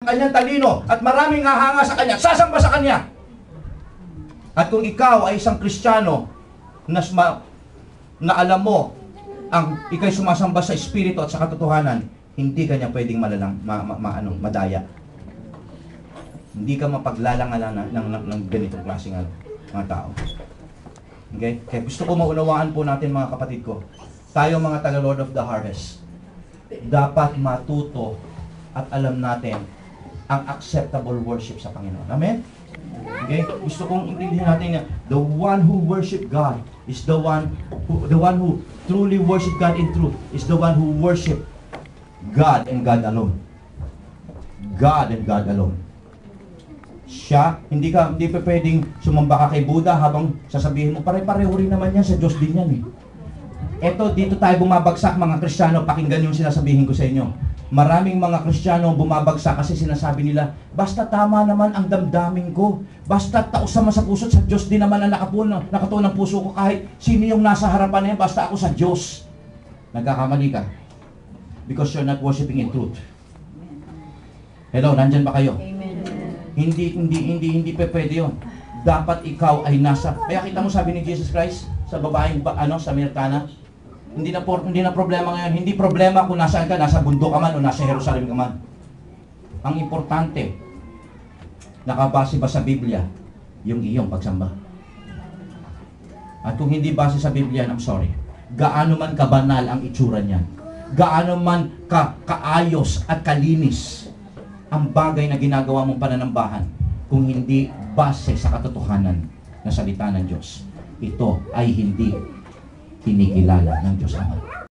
kanyang talino at maraming hahanga sa kanya, sasamba sa kanya. At kung ikaw ay isang Kristiyano na alam mo ang ikay sumasamba sa Espiritu at sa katotohanan, hindi kanya pwedeng madaya. Hindi ka mapaglalangalan ng ganitong klaseng mga tao. Okay? Kaya gusto ko maunawaan po natin mga kapatid ko, tayo mga taga-Lord of the Harvest, dapat matuto at alam natin ang acceptable worship sa Panginoon. Amen? Okay? Gusto kong intindihin natin na the one who worship God is the one who truly worship God in truth is the one who worship God and God alone. God and God alone. Siya, hindi pa pwedeng sumamba ka kay Buddha habang sasabihin mo, pare-pareho rin naman yan, sa Diyos din yan eh. Eto, dito tayo bumabagsak mga Kristiyano, pakinggan yung sinasabihin ko sa inyo. Maraming mga Kristiyano bumabagsak kasi sinasabi nila, basta tama naman ang damdamin ko, basta taos naman sa puso, sa Diyos din naman ang nakatuon ng puso ko, kahit sino yung nasa harapan na yan, basta ako sa Diyos. Nagkakamali ka. Because you're not worshiping in truth. Hello, nandyan ba kayo? Amen. Hindi pa pwede yun. Dapat ikaw ay nasa, kaya kita mo sabi ni Jesus Christ sa babaeng sa Samaritana, hindi na problema ngayon. Hindi problema kung nasaan ka, nasa bundok ka man o nasa Jerusalem ka man. Ang importante, nakabase ba sa Biblia yung iyong pagsamba? At kung hindi base sa Biblia, I'm sorry. Gaano man kabanal ang itsura niyan, gaano man kaayos at kalinis ang bagay na ginagawa mong pananambahan, kung hindi base sa katotohanan na salita ng Diyos, ito ay hindi kinikilala ng Diyos Ama.